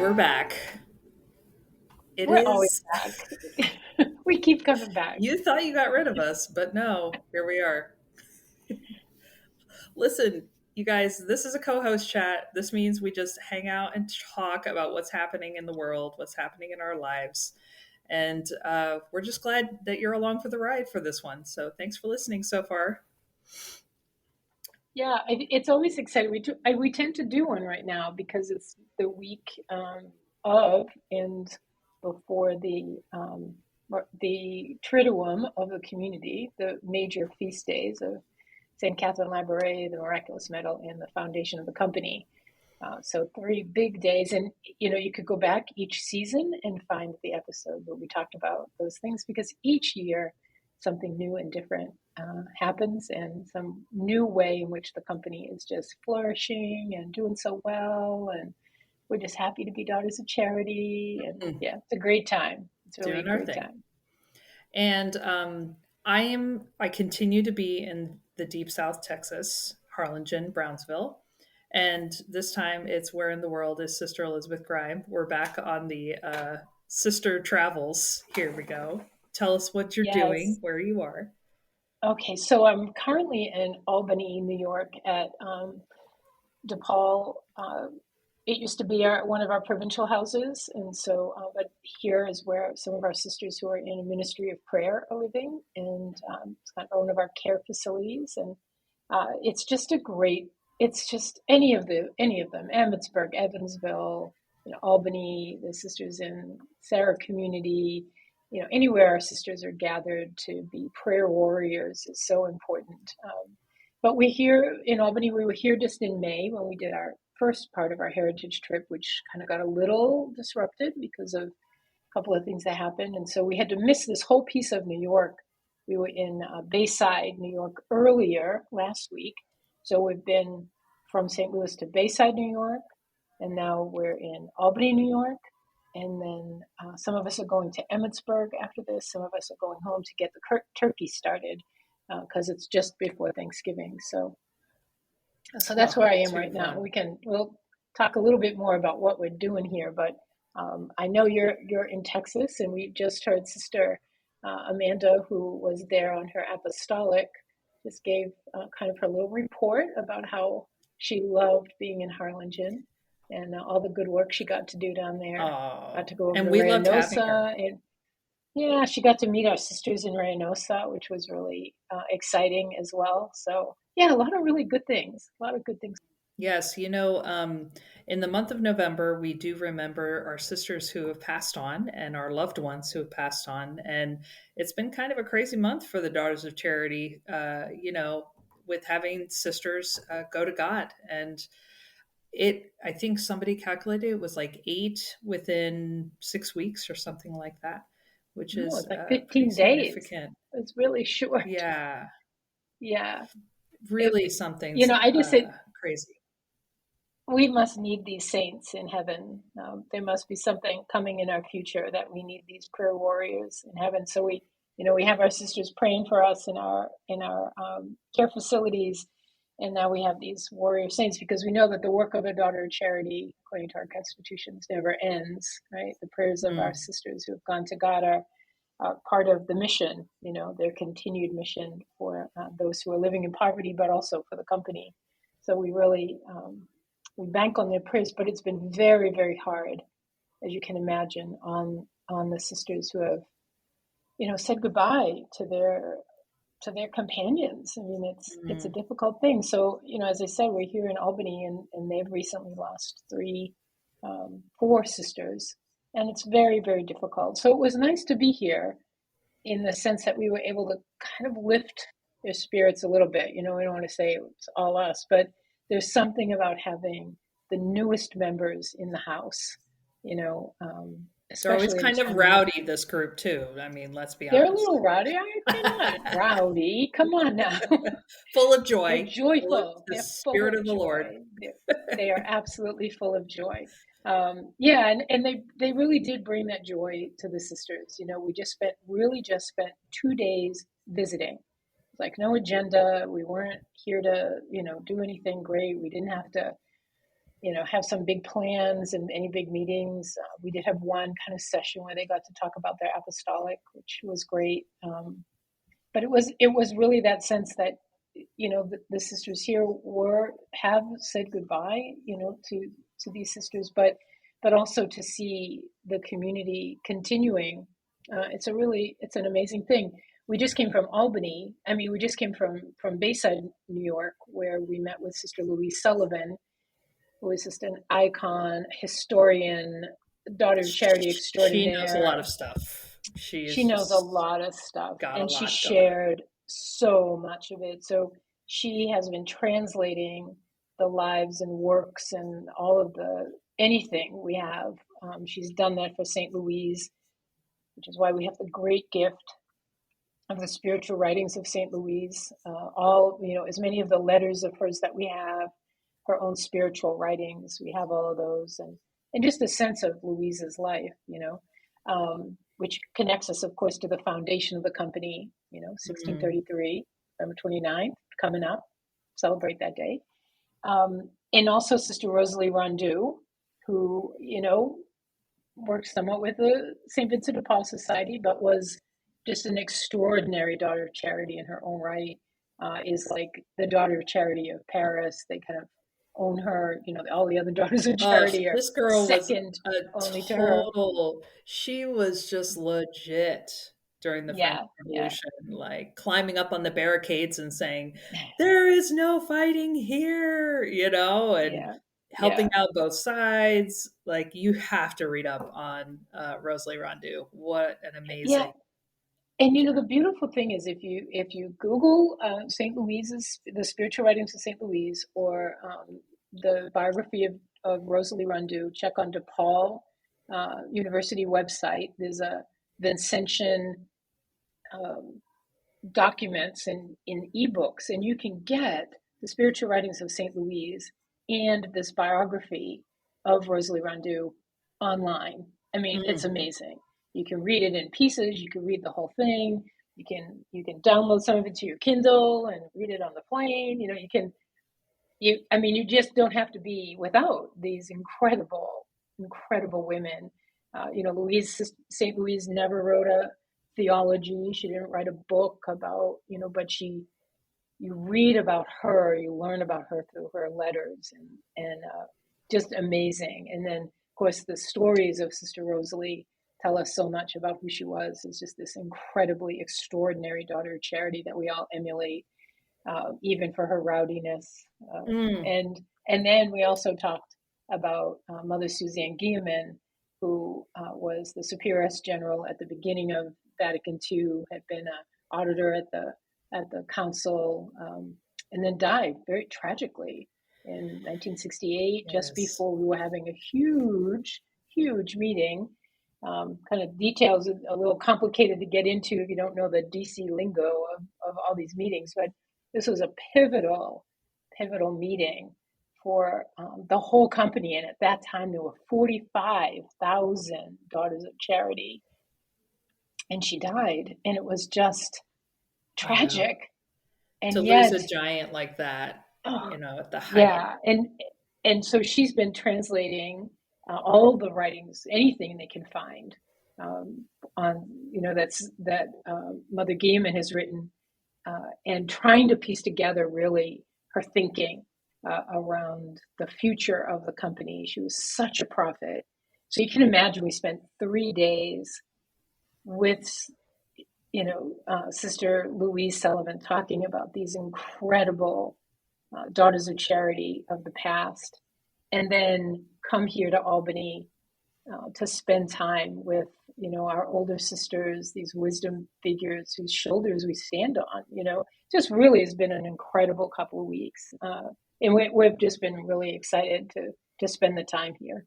we're back. It We're always is. back. We keep coming back. You thought you got rid of us, but no, here we are. Listen, you guys, this is a co host chat. This means we just hang out and talk about what's happening in the world, what's happening in our lives. And we're just glad that you're along for the ride for this one. So thanks for listening so far. Yeah, it's always exciting. We tend to do one right now because it's the week of and before the Triduum of the community, the major feast days of St. Catherine Labouré, the Miraculous Medal, and the foundation of the company. So three big days, and you could go back each season and find the episode where we talked about those things because each year something new and different happens, and some new way in which the company is just flourishing and doing so well, and we're just happy to be Daughters of Charity, and yeah, it's a great time. It's really a Doing our great thing. time. And I continue to be in the deep South Texas, Harlingen, Brownsville. And this time it's Where in the World is Sister Elizabeth Grime. We're back on the sister travels. Here we go. Tell us what you're doing, Yes. where you are. Okay, so I'm currently in Albany, New York at DePaul. It used to be one of our provincial houses, and so, but here is where some of our sisters who are in a ministry of prayer are living, and it's kind of one of our care facilities, and it's just a great. It's just any of them, Emmitsburg, Evansville, Albany, the sisters in Sarah community, anywhere our sisters are gathered to be prayer warriors is so important. But we here in Albany, we were here just in May when we did our first part of our heritage trip, which kind of got a little disrupted because of a couple of things that happened. And so we had to miss this whole piece of New York. We were in Bayside, New York earlier last week. So we've been from St. Louis to Bayside, New York, and now we're in Albany, New York. And then some of us are going to Emmitsburg after this. Some of us are going home to get the turkey started because it's just before Thanksgiving. So that's Oh, where I am too right now. fun. We'll talk a little bit more about what we're doing here, but I know you're in Texas, and we just heard Sister Amanda, who was there on her apostolic, just gave kind of her little report about how she loved being in Harlingen and all the good work she got to do down there. Oh, Got to go over and to we loved having her. Reynosa, and yeah, she got to meet our sisters in Reynosa, which was really exciting as well. So yeah, a lot of really good things. A lot of good things. Yes, in the month of November, we do remember our sisters who have passed on and our loved ones who have passed on. And it's been kind of a crazy month for the Daughters of Charity, with having sisters go to God. And I think somebody calculated it was like 8 within 6 weeks or something like that, which No, is it's like pretty 15 days. significant. It's really short. Yeah, Yeah. It, really something's I just say crazy. we must need these saints in heaven. There must be something coming in our future that we need these prayer warriors in heaven. So we have our sisters praying for us in our care facilities, and now we have these warrior saints because we know that the work of a daughter of charity, according to our constitutions, never ends. Right? The prayers of our Mm. sisters who have gone to God are part of the mission. Their continued mission for those who are living in poverty, but also for the company. So we really we bank on their prayers, but it's been very, very hard, as you can imagine, on the sisters who have, said goodbye to their companions. I mean, it's a Mm. difficult thing. So, as I said, we're here in Albany, and they've recently lost four sisters, and it's very, very difficult. So it was nice to be here in the sense that we were able to kind of lift their spirits a little bit. We don't want to say it's all us, but there's something about having the newest members in the house, They're always especially at a kind of time when rowdy, this group, too. I mean, let's be they're a honest. little rowdy. They're not rowdy. Come on now. Full of They're joy, full of joyful. the They're full Spirit of of the Lord. joy. They are absolutely full of joy. Yeah, and they really did bring that joy to the sisters. We just spent 2 days visiting. Like no agenda. We weren't here to, do anything great. We didn't have to have some big plans and any big meetings. We did have one kind of session where they got to talk about their apostolic, which was great. But it was really that sense that the sisters here have said goodbye, to these sisters, but also to see the community continuing. It's an amazing thing. We just came from Albany. I mean, we just came from Bayside, New York, where we met with Sister Louise Sullivan, who is just an icon, historian, Daughters of Charity She knows a lot of extraordinaire. stuff. She She is knows a just lot of stuff, got a and she lot going. shared so much of it. So she has been translating the lives and works and all of the anything we have. She's done that for St. Louise, which is why we have the great gift of the spiritual writings of St. Louise. All, as many of the letters of hers that we have, her own spiritual writings, we have all of those, and just a sense of Louise's life, which connects us, of course, to the foundation of the company, Mm. 1633, November 29th, coming up, celebrate that day. And also Sister Rosalie Rondeau, who, worked somewhat with the St. Vincent de Paul Society, but was just an extraordinary daughter of charity in her own right, is like the daughter of charity of Paris. They kind of own her, all the other daughters of Oh, charity are this girl was second a only to her. total she was just legit during the French Yeah, yeah, Revolution, like climbing up on the barricades and saying, "There is no fighting here," and yeah, helping yeah. out both sides. Like, you have to read up on Rosalie Rondeau. What an Yeah, amazing and character. the beautiful thing is if you Google the spiritual writings of Saint Louise, or the biography of Rosalie Rondeau, check on DePaul University website. There's a Vincentian um, documents in ebooks, and you can get the spiritual writings of Saint Louise and this biography of Rosalie Rondeau online. I mean, it's Mm. amazing. You can read it in pieces. You can read the whole thing. You can download some of it to your Kindle and read it on the plane. You can. I mean, you just don't have to be without these incredible women. Louise Saint Louise never wrote a theology. She didn't write a book about, but you read about her, you learn about her through her letters, and just amazing. And then, of course, the stories of Sister Rosalie tell us so much about who she was. It's just this incredibly extraordinary daughter of charity that we all emulate, even for her rowdiness. Mm. And then we also talked about Mother Suzanne Guillemin, who was the Superioress General at the beginning of Vatican II, had been an auditor at the council, and then died very tragically in 1968, just Yes. before we were having a huge meeting. Kind of details a little complicated to get into if you don't know the DC lingo of all these meetings, but this was a pivotal meeting for the whole company. And at that time, there were 45,000 Daughters of Charity, and she died. And it was just Wow. tragic. To And lose yet, a giant like that, oh, at the height. yeah. And so she's been translating all the writings, anything they can find um, on, that Mother Gaiman has written, and trying to piece together really her thinking around the future of the company. She was such a prophet. So you can imagine we spent 3 days with, Sister Louise Sullivan talking about these incredible Daughters of Charity of the past, and then come here to Albany to spend time with our older sisters, these wisdom figures whose shoulders we stand on. Just really has been an incredible couple of weeks, and we've just been really excited to spend the time here.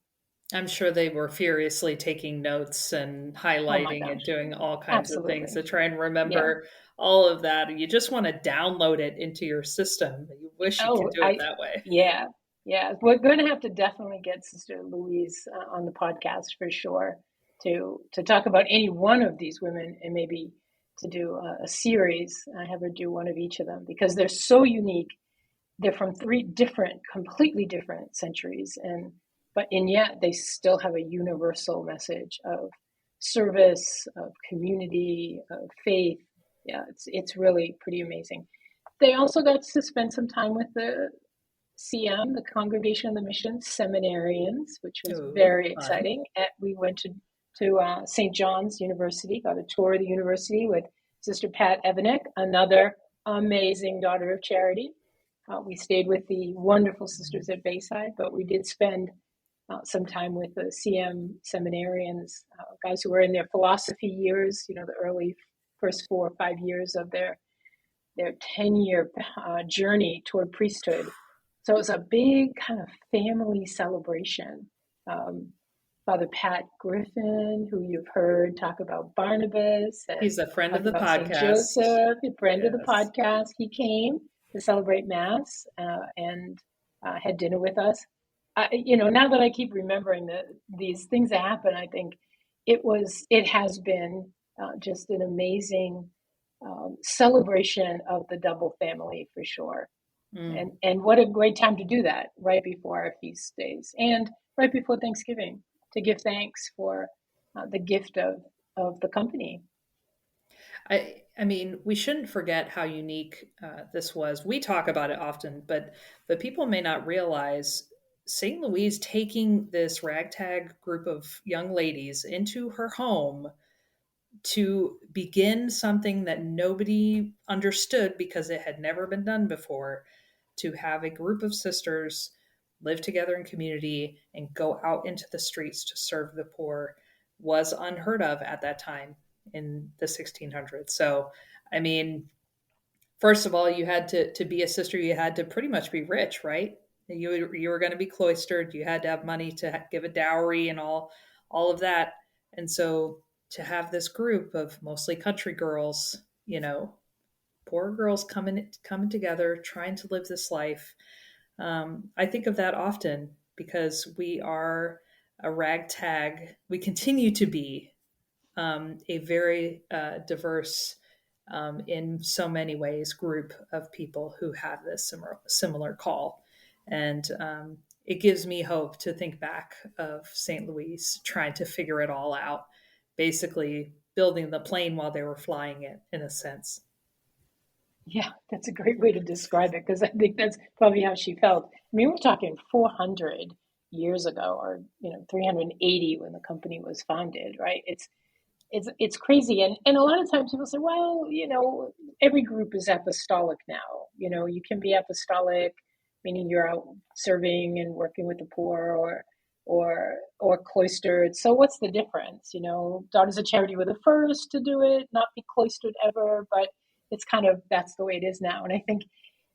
I'm sure they were furiously taking notes and Oh my highlighting and gosh, doing all kinds of things absolutely, to try and yeah. remember all of that. You just want to download it into your system. You wish you could Oh, do it that way. yeah, yeah. We're going to have to definitely get Sister Louise on the podcast for sure to talk about any one of these women, and maybe to do a series. I have her do one of each of them because they're so unique. they're from three different, completely different centuries, and yet they still have a universal message of service, of community, of faith. Yeah, it's really pretty amazing. They also got to spend some time with the CM, the Congregation of the Mission Seminarians, which was Ooh, very fun. exciting. We went to St. John's University, got a tour of the university with Sister Pat Evanick, another amazing daughter of charity. We stayed with the wonderful sisters at Bayside, but we did spend some time with the CM seminarians, guys who were in their philosophy years, the early first 4 or 5 years of their 10-year journey toward priesthood. So it was a big kind of family celebration. Um, Father Pat Griffin, who you've heard talk about Barnabas and He's a friend of talk the about St. podcast. Joseph, a friend of the Yes. podcast, he came to celebrate Mass and had dinner with us. Now that I keep remembering these things that happen, I think it has been just an amazing celebration of the double family for sure. Mm. And what a great time to do that right before our feast days and right before Thanksgiving to give thanks for the gift of the company. I mean, we shouldn't forget how unique this was. We talk about it often, but people may not realize St. Louise taking this ragtag group of young ladies into her home to begin something that nobody understood because it had never been done before, to have a group of sisters live together in community and go out into the streets to serve the poor was unheard of at that time in the 1600s. So, I mean, first of all, you had to be a sister, you had to pretty much be rich, right? You were going to be cloistered, you had to have money to give a dowry and all of that. And so to have this group of mostly country girls, poor girls coming together, trying to live this life. I think of that often because we are a ragtag. We continue to be a very diverse, in so many ways, group of people who have this similar call. And it gives me hope to think back of St. Louis trying to figure it all out, basically building the plane while they were flying it, in a sense. Yeah, that's a great way to describe it because I think that's probably how she felt. I mean, we're talking 400 years ago, or 380 when the company was founded, right? It's crazy, and a lot of times people say, well, every group is apostolic now. You can be apostolic, meaning you're out serving and working with the poor, or cloistered. So what's the difference? Daughters of Charity were the first to do it, not be cloistered ever, but it's kind of that's the way it is now. And I think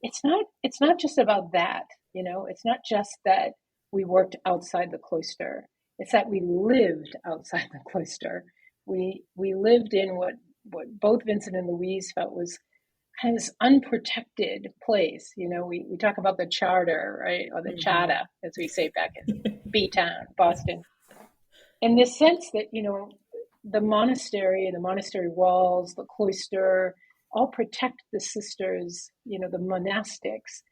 it's not just about that. It's not just that we worked outside the cloister. It's that we lived outside the cloister. We lived in what both Vincent and Louise felt was kind of this unprotected place. We talk about the charter, right, or the Mm-hmm. chata, as we say back in B Town, Boston, in this sense that the monastery walls, the cloister, all protect the sisters, the monastics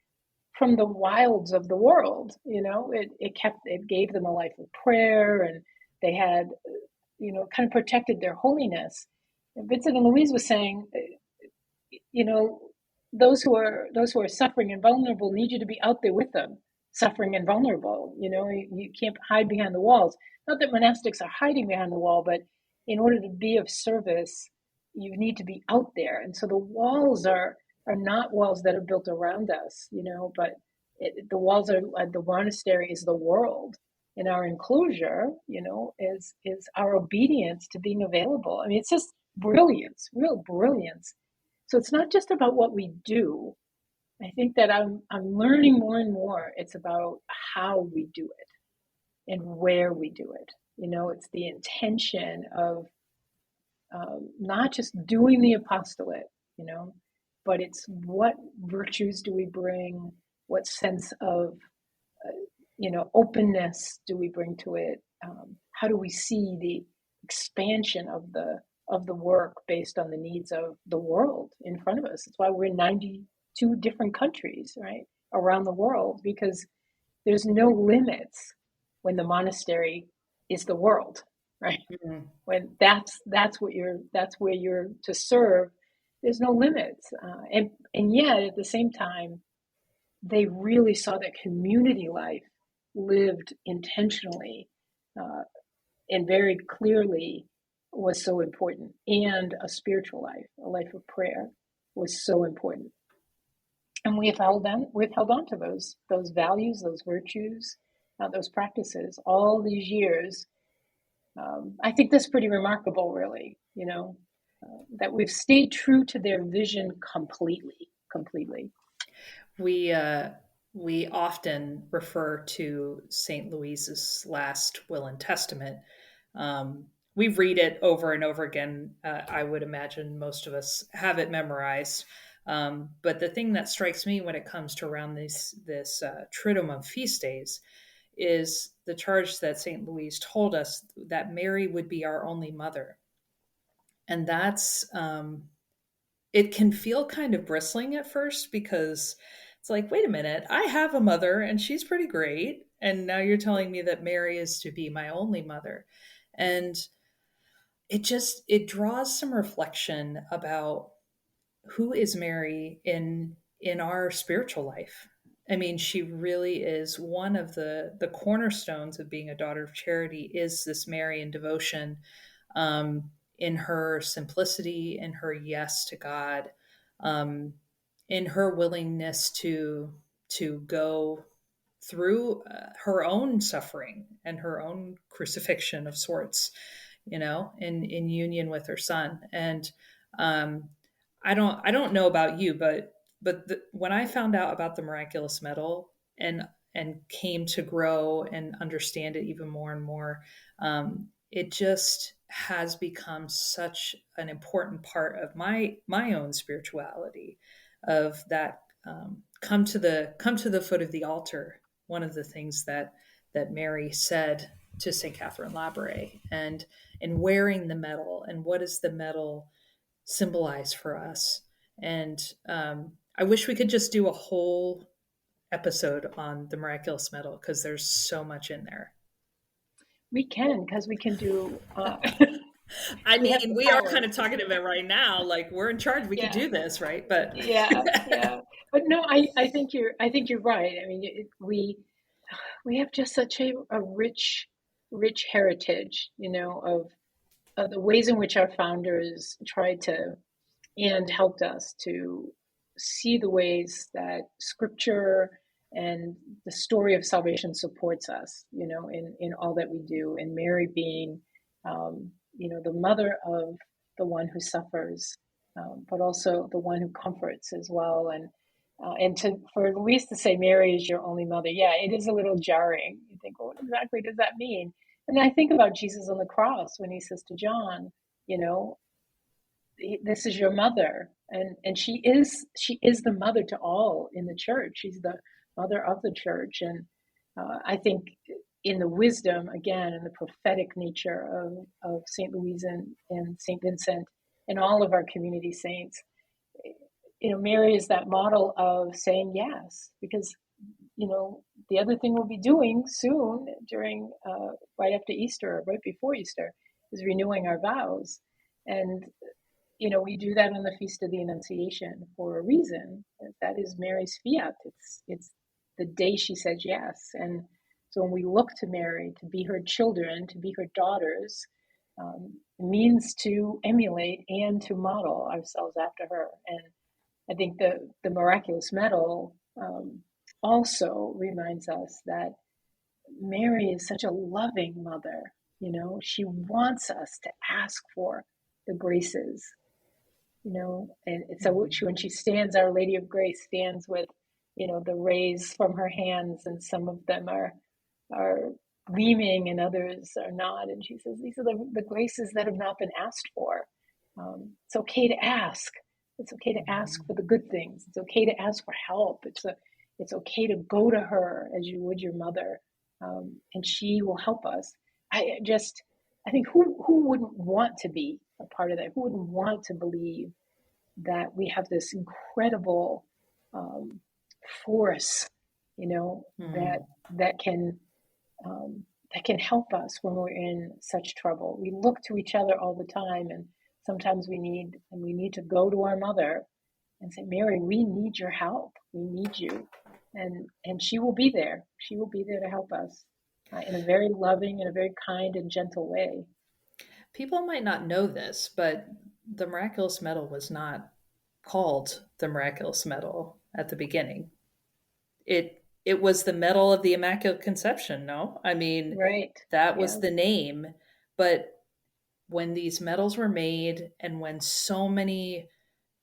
from the wilds of the world. It gave them a life of prayer, and they had kind of protected their holiness. And Vincent and Louise was saying, you know, those who are suffering and vulnerable need you to be out there with them, suffering and vulnerable. You can't hide behind the walls. Not that monastics are hiding behind the wall, but in order to be of service, you need to be out there. And so the walls are not walls that are built around us, but the walls are the monastery is the world, and our enclosure, is our obedience to being available. I mean, it's just brilliance, real brilliance. So it's not just about what we do. I think that I'm learning more and more. It's about how we do it and where we do it. It's the intention of not just doing the apostolate, you know, but it's what virtues do we bring, what sense of openness do we bring to it? How do we see the expansion of the work based on the needs of the world in front of us? That's why we're in 92 different countries, right? around the world, because there's no limits when the monastery is the world, right? Mhm. When that's where you're to serve, there's no limits, and yet at the same time, they really saw that community life lived intentionally uh, and very clearly was so important, and a spiritual life, a life of prayer, was so important. And we've held on to those values, those virtues, those practices all these years. I think that's pretty remarkable, really. That we've stayed true to their vision completely, completely. We uh, we often refer to Saint Louise's last will and testament. We read it over and over again. I would imagine most of us have it memorized. But the thing that strikes me when it comes to around this Triduum of feast days is the charge that Saint Louise told us that Mary would be our only mother, and that's it can feel kind of bristling at first because it's like, wait a minute, I have a mother and she's pretty great. And now you're telling me that Mary is to be my only mother. And it draws some reflection about who is Mary in our spiritual life. I mean, she really is one of the cornerstones of being a daughter of charity is this Marian devotion, um, in her simplicity, in her yes to God, um, in her willingness to go through her own suffering and her own crucifixion of sorts, in union with her son. And um, I don't know about you, but when I found out about the Miraculous Medal and came to grow and understand it even more and more, it just has become such an important part of my own spirituality, of that, come to the foot of the altar. One of the things that Mary said to Saint Catherine Labouré, and in wearing the medal, and what does the medal symbolize for us. And I wish we could just do a whole episode on the Miraculous Medal because there's so much in there. We can, because we can do. I We have mean, the we are kind power. of talking about it right now, like we're in charge. We could Yeah, do this, right? But yeah, yeah. But no, I think you're right. I mean, we have just such a rich heritage, of the ways in which our founders tried to and helped us to see the ways that scripture and the story of salvation supports us, in all that we do. And Mary being, the mother of the one who suffers, but also the one who comforts as well. And for Louise to say Mary is your only mother, yeah, it is a little jarring. You think, well, what exactly does that mean? And I think about Jesus on the cross when he says to John, you know, this is your mother, and she is the mother to all in the church. She's the mother of the church. And I think in the wisdom, again, in the prophetic nature of Saint Louise and Saint Vincent and all of our community saints, Mary is that model of saying yes, because the other thing we'll be doing soon during right after Easter, or right before Easter, is renewing our vows. And we do that on the Feast of the Annunciation for a reason. That is Mary's fiat. It's the day she said yes. And so when we look to Mary to be her children, to be her daughters, it means to emulate and to model ourselves after her. And I think the Miraculous Medal also reminds us that Mary is such a loving mother. She wants us to ask for the graces, and so when she stands, Our Lady of Grace stands with, the rays from her hands, and some of them are gleaming and others are not. And she says, these are the graces that have not been asked for. It's okay to ask. It's okay to ask for the good things. It's okay to ask for help. It's okay to go to her as you would your mother, and she will help us. I think who wouldn't want to be a part of that? Who wouldn't want to believe that we have this incredible um, force, you know, Hmm. that can um, that can help us when we're in such trouble. We look to each other all the time, and sometimes we need to go to our mother and say, Mary, we need your help. We need you, and she will be there. She will be there to help us in a very loving and a very kind and gentle way. People might not know this, but the Miraculous Medal was not called the Miraculous Medal at the beginning. It was the Medal of the Immaculate Conception, no? I mean, Right? that was Yes. the name, but when these medals were made and when so many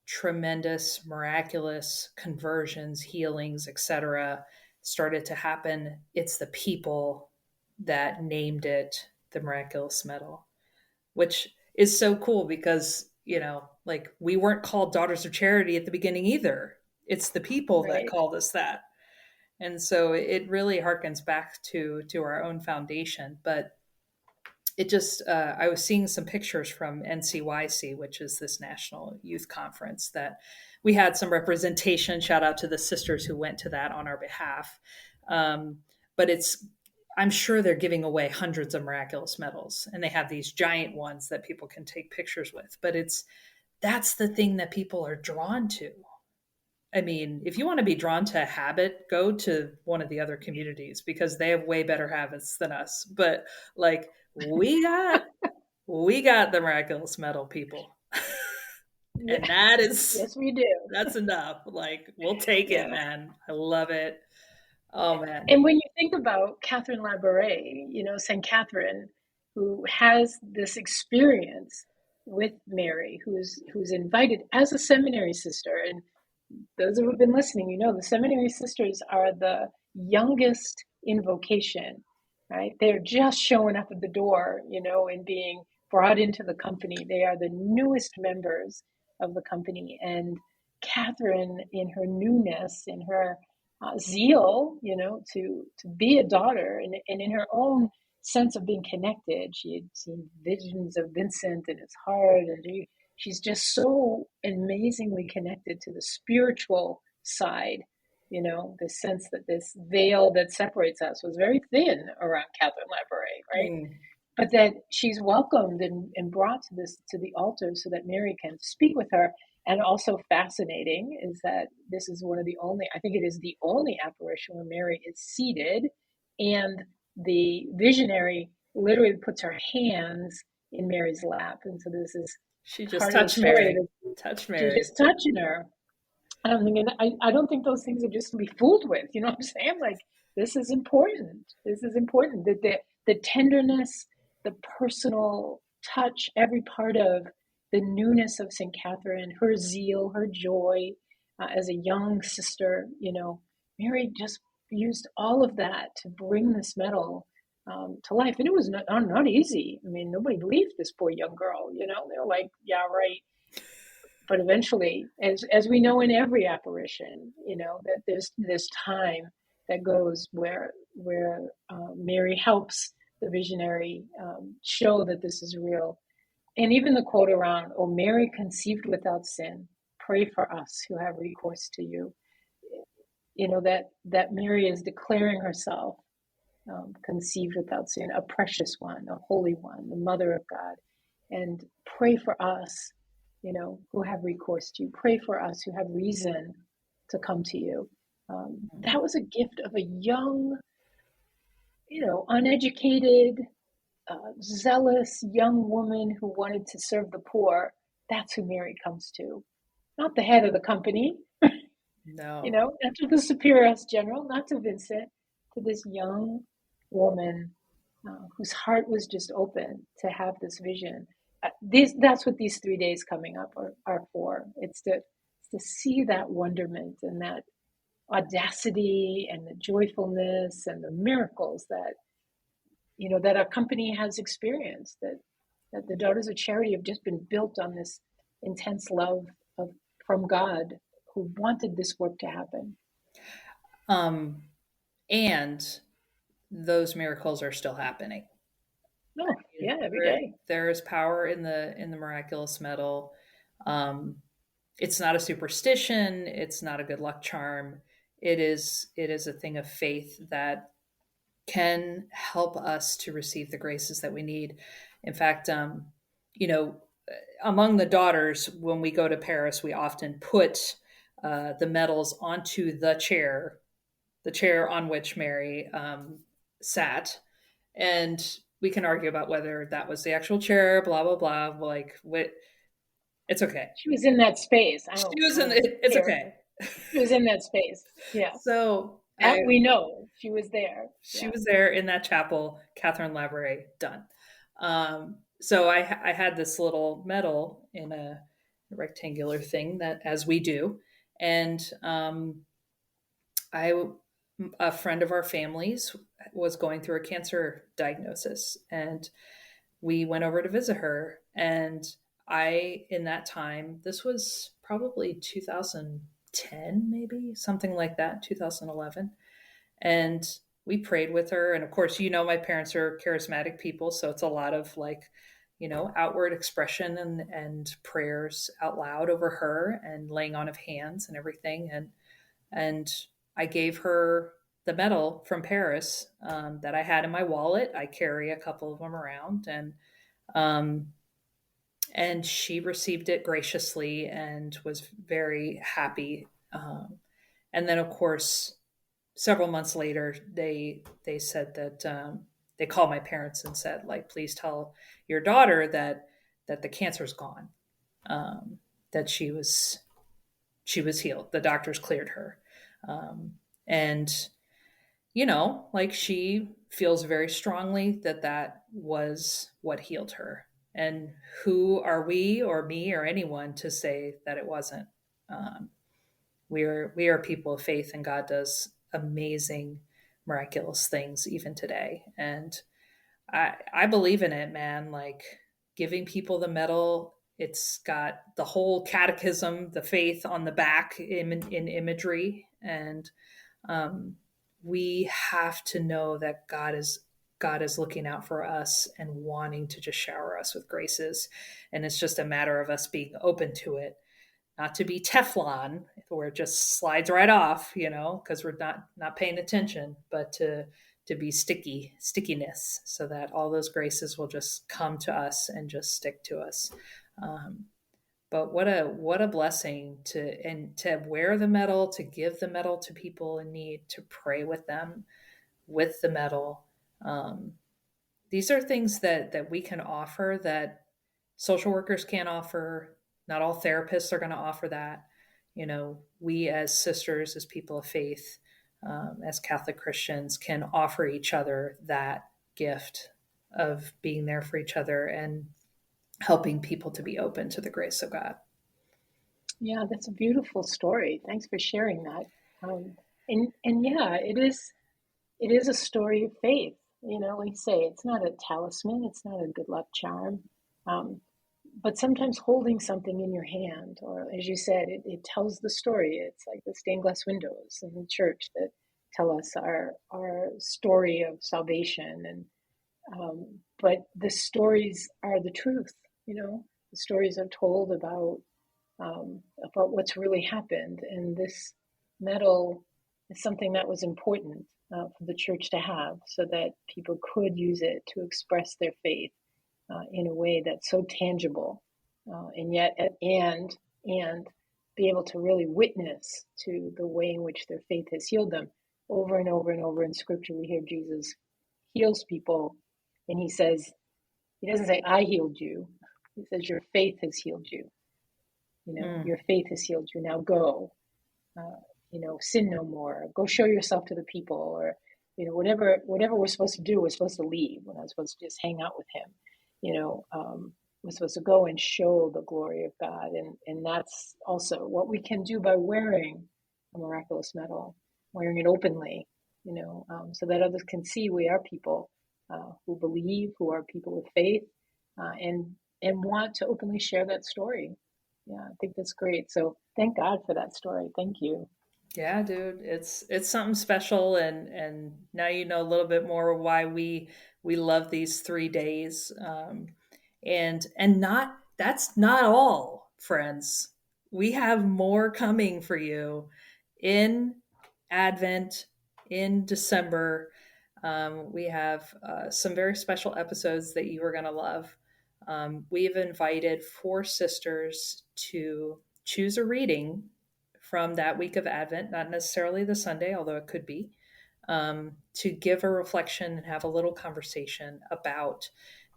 tremendous miraculous conversions, healings, etc. started to happen, it's the people that named it the Miraculous Medal, which is so cool because, like we weren't called Daughters of Charity at the beginning either. It's the people that Right. called us that. And so it really harkens back to our own foundation. But it just I was seeing some pictures from NCYC, which is this national youth conference that we had some representation. Shout out to the sisters who went to that on our behalf. Um, but I'm sure they're giving away hundreds of miraculous medals, and they have these giant ones that people can take pictures with. But that's the thing that people are drawn to. I mean, if you want to be drawn to a habit, go to one of the other communities because they have way better habits than us. But like we got the miraculous medal people. Yeah. And Yes, we do. that's enough. Like we'll take it, Yeah. man. I love it. Oh man. And when you think about Catherine Labouré, you know, St. Catherine, who has this experience with Mary, who's invited as a seminary sister, and those who have been listening, you know, the seminary sisters are the youngest in vocation, right? They're just showing up at the door, you know, and being brought into the company. They are the newest members of the company. And Catherine, in her newness, in her zeal, you know, to be a daughter, and in her own sense of being connected, she had seen visions of Vincent and his heart, and she's just so amazingly connected to the spiritual side. You know, the sense that this veil that separates us was very thin around Catherine Labouré, right? Mm. But that she's welcomed and brought to the altar so that Mary can speak with her. And also fascinating is that this is one of the only, I think it is the only apparition where Mary is seated and the visionary literally puts her hands in Mary's lap. And so this is She just part of the touched story Mary. that Touch she's Mary. just touching her. And I'm thinking, I don't think those things are just to be fooled with. You know what I'm saying? Like, this is important. This is important. That the tenderness, the personal touch, every part of the newness of St. Catherine, her zeal, her joy as a young sister, you know, Mary just used all of that to bring this medal to life. And it was not easy. I mean, nobody believed this poor young girl, you know, they were like, yeah, right. But eventually, as we know in every apparition, you know that there's this time that goes where Mary helps the visionary show that this is real. And even the quote around, "Oh, Mary conceived without sin, pray for us who have recourse to you." You know that Mary is declaring herself conceived without sin, a precious one, a holy one, the mother of God. And pray for us, you know, who have recourse to you. Pray for us who have reason to come to you. That was a gift of a young, you know, uneducated, zealous young woman who wanted to serve the poor. That's who Mary comes to. Not the head of the company, you No. know, not to the superioress general, not to Vincent, to this young woman whose heart was just open to have this vision. That's what these 3 days coming up are for. It's to see that wonderment and that audacity and the joyfulness and the miracles that, you know, that our company has experienced, that the Daughters of Charity have just been built on this intense love of from God who wanted this work to happen. Um and those miracles are still happening. Oh, yeah, every There, day. there is power in the miraculous medal. Um, it's not a superstition. It's not a good luck charm. it is a thing of faith that can help us to receive the graces that we need. In fact, you know, among the daughters, when we go to Paris, we often put the medals onto the chair on which Mary sat, and we can argue about whether that was the actual chair. Blah blah blah. Like, what? It's okay. She was in that space. She I was in don't it. It's care. okay. She was in that space. Yeah. So That we know she was there. she Yeah. was there in that chapel. Catherine Labouré done. So I had this little medal in a rectangular thing that as we do, and I a friend of our family's was going through a cancer diagnosis, and we went over to visit her. And I, in that time, this was probably 2010, maybe something like that, 2011. And we prayed with her. And of course, my parents are charismatic people. So it's a lot of like, outward expression and prayers out loud over her and laying on of hands and everything. And I gave her the medal from Paris that I had in my wallet. I carry a couple of them around, um, and she received it graciously and was very happy. And then, of course, several months later, they said that they called my parents and said, like, please tell your daughter that the cancer's gone, that she was healed. The doctors cleared her, and like she feels very strongly that was what healed her. And who are we or me or anyone to say that it wasn't? Um, we are people of faith, and God does amazing, miraculous things even today. And I believe in it, man. Like giving people the medal, it's got the whole catechism, the faith on the back in imagery, and um, we have to know that God is looking out for us and wanting to just shower us with graces, and it's just a matter of us being open to it, not to be Teflon where it just slides right off, because we're not paying attention, but to be stickiness, so that all those graces will just come to us and just stick to us. Um, but what a blessing to wear the medal, to give the medal to people in need, to pray with them with the medal. Um, these are things that we can offer that social workers can't offer. Not all therapists are going to offer that. We as sisters, as people of faith, as Catholic Christians, can offer each other that gift of being there for each other and helping people to be open to the grace of God. Yeah, that's a beautiful story. Thanks for sharing that. And yeah, it is a story of faith. Like you say, it's not a talisman, it's not a good luck charm. Um, but sometimes holding something in your hand, or as you said, it tells the story. It's like the stained glass windows in the church that tell us our story of salvation. And but the stories are the truth. The stories are told about what's really happened. And this medal is something that was important for the church to have, so that people could use it to express their faith in a way that's so tangible, and yet and be able to really witness to the way in which their faith has healed them. Over and over and over in Scripture, we hear Jesus heals people, and he doesn't say, "I healed you." He says, "Your faith has healed you. Mm. Your faith has healed you. Now go. Sin no more. Go show yourself to the people." Or whatever we're supposed to do. We're supposed to leave. We're not supposed to just hang out with him. We're supposed to go and show the glory of God. And that's also what we can do by wearing a miraculous medal, wearing it openly, so that others can see we are people who believe, who are people with faith, and want to openly share that story. Yeah, I think that's great. So thank God for that story. Thank you. Yeah, dude, it's something special, and now you know a little bit more why we love these 3 days, and not that's not all, friends. We have more coming for you in Advent in December. We have some very special episodes that you are going to love. We've invited 4 sisters to choose a reading from that week of Advent, not necessarily the Sunday, although it could be, to give a reflection and have a little conversation about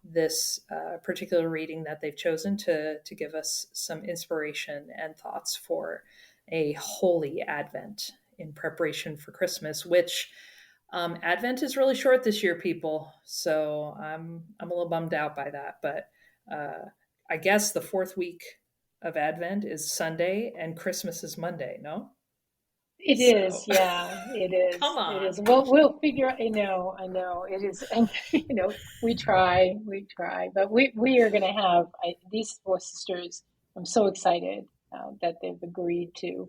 this particular reading that they've chosen to give us some inspiration and thoughts for a holy Advent in preparation for Christmas, which Advent is really short this year, people. So I'm a little bummed out by that. But I guess the 4th week of Advent is Sunday and Christmas is Monday, no? It So is, yeah, it is. come It on. is. We'll figure out. I know. It is, and we try, but we are going to have these 4 sisters. I'm so excited that they've agreed to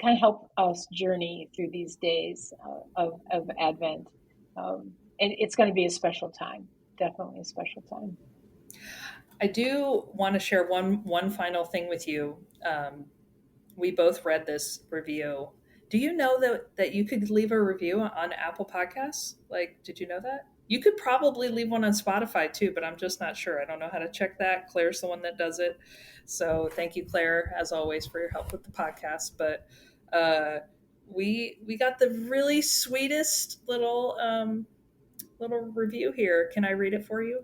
kind of help us journey through these days of Advent, and it's going to be a special time. Definitely a special time. I do want to share one final thing with you. We both read this review. Do you know that you could leave a review on Apple Podcasts? Like, did you know that? You could probably leave one on Spotify too, but I'm just not sure. I don't know how to check that. Claire's the one that does it. So thank you, Claire, as always, for your help with the podcast. But we got the really sweetest little review here. Can I read it for you?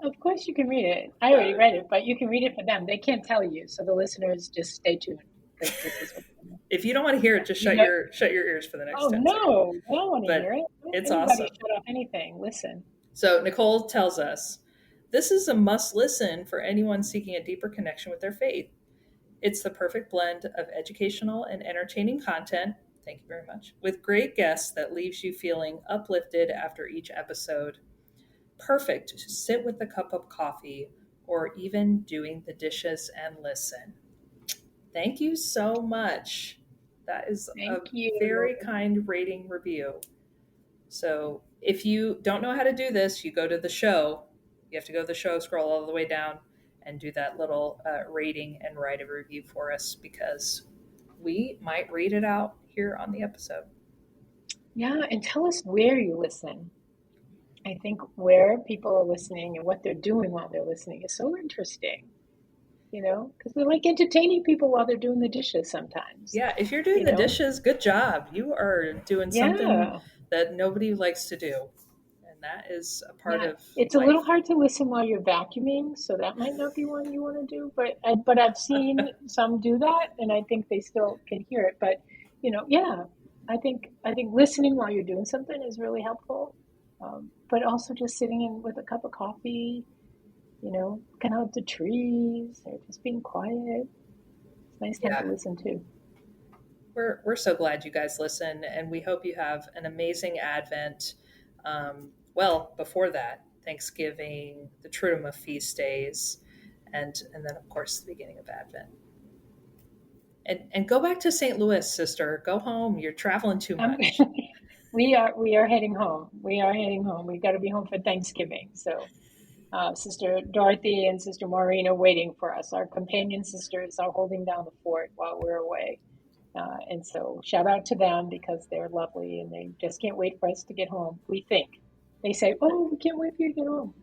Of course, you can read it. I already read it, but you can read it for them. They can't tell you, so the listeners just stay tuned. This is what If you don't want to hear it, just shut your ears for the next oh 10 seconds. no, I don't want to But hear it. it's Anybody awesome. shut off anything. Listen. So Nicole tells us, this is a must listen for anyone seeking a deeper connection with their faith. It's the perfect blend of educational and entertaining content, thank you very much, with great guests that leaves you feeling uplifted after each episode. Perfect to sit with a cup of coffee or even doing the dishes and listen. Thank you so much. That is a Thank you. very kind rating review. So if you don't know how to do this, you go to the show. You have to go to the show, scroll all the way down, and do that little rating and write a review for us, because we might read it out here on the episode. Yeah, and tell us where you listen. I think where people are listening and what they're doing while they're listening is so interesting, because we like entertaining people while they're doing the dishes sometimes. Yeah, if you're doing the dishes, good job. You are doing something that nobody likes to do. And that is a part of it's life. A little hard to listen while you're vacuuming, so that might not be one you want to do. But I've seen some do that, and I think they still can hear it. But I think listening while you're doing something is really helpful. But also just sitting in with a cup of coffee, looking out at the trees, or just being quiet. It's nice time to listen to. We're so glad you guys listen, and we hope you have an amazing Advent. Well, before that, Thanksgiving, the Triduum of feast days, and then of course the beginning of Advent. And go back to St. Louis, sister. Go home. You're traveling too much. We are heading home. We got to be home for Thanksgiving. So Sister Dorothy and Sister Maureen are waiting for us. Our companion sisters are holding down the fort while we're away. And so shout out to them, because they're lovely and they just can't wait for us to get home. We think. They say, oh, we can't wait for you to get home.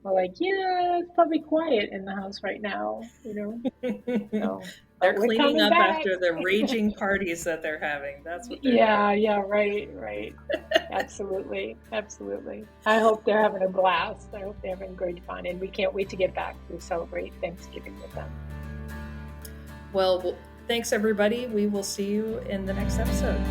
We're like, yeah, it's probably quiet in the house right now, So, they're cleaning up after the raging parties that they're having. That's what they're doing. Yeah, right. Absolutely. I hope they're having a blast. I hope they're having great fun, and we can't wait to get back to celebrate Thanksgiving with them. Well, thanks everybody. We will see you in the next episode.